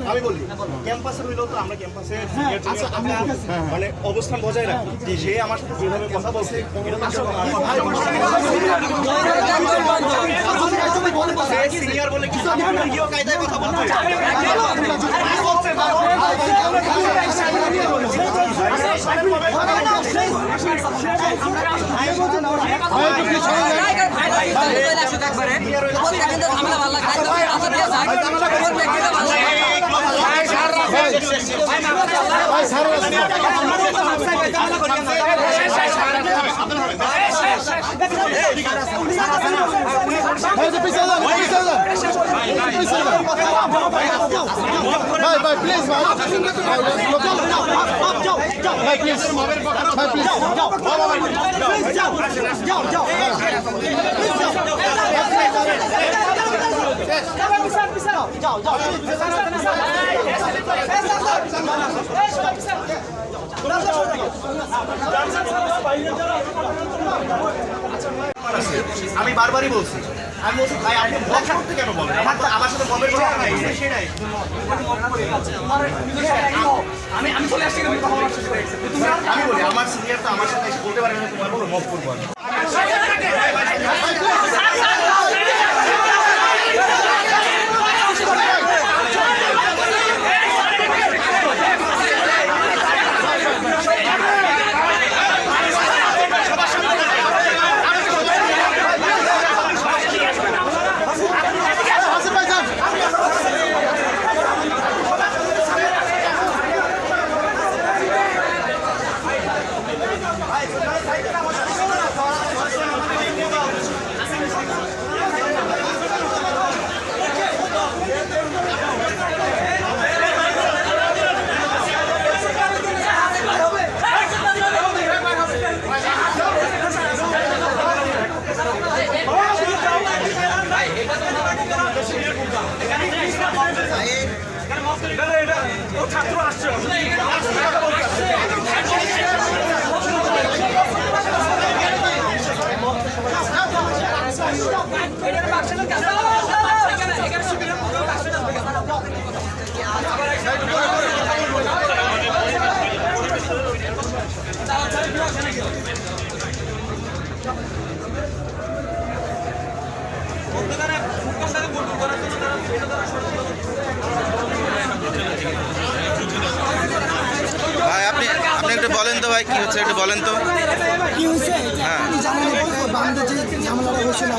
আমি বলি ক্যাম্পাসে হইলেও তো আমরা ক্যাম্পাসে মানে অবস্থান বজায় রাখি যে সে আমার সাথে যেভাবে কথা বলছে সিনিয়র বলে কিছু কায়দায় কথা বলতে ভাই প্লিজ ভাই প্লিজ ভাই প্লিজ আমি বারবারই বলছি আমি বলছি ভাই আপনি মত করতে কেন বলেন আমার সাথে মবের কথা নাই সেটাই আমি চলে আসছি আমি বলি আমার সিনিয়র তো আমার সাথে এসে বলতে পারে না তোমার বলো মব করবো আমি ছাত্র আসছে ভাই আপনি একটু বলেন তো ভাই কি হচ্ছে একটু বলেন তো কি হয়েছে আপনি জানেন বাংলাদেশ যে ঝামেলাটা হয়েছিল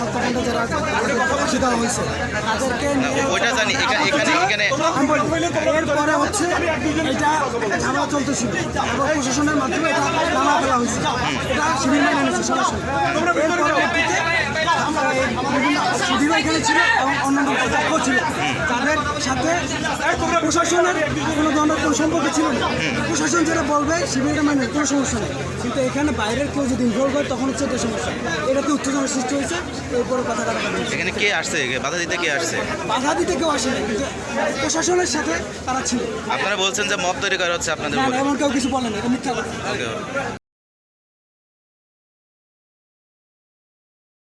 হত্যাকাণ্ড যারা ফাঁসি দেওয়া হয়েছে তাদেরকে ওইটা জানি এখানে এরপরে হচ্ছে এটা ঝামেলা চলতেছিল এবং প্রশাসনের মাধ্যমে এটা নামা ফেলা হয়েছে এটা শিবির মেনে নিয়েছে সরাসরি শিবির এখানে ছিল এবং অন্যান্য পক্ষ ছিল তাদের সাথে প্রশাসনের কোনো ধরনের কোনো সম্পর্ক ছিল না প্রশাসন যেটা বলবে শিবিরটা মানে কোনো সমস্যা নেই কিন্তু এখানে বাইরের কেউ যদি ইনভলভ হয় তখন হচ্ছে একটা সমস্যা এটাতে উত্তেজনার সৃষ্টি হয়েছে এরপরে কথা কাটাকাটি এখানে কে আসছে বাধা দিতে কে আসছে বাধা দিতে কেউ আসেনি কিন্তু প্রশাসনের সাথে তারা ছিল আপনারা বলছেন যে মব তৈরি করা হচ্ছে আপনাদের এমন কেউ কিছু বলেন এটা মিথ্যা কথা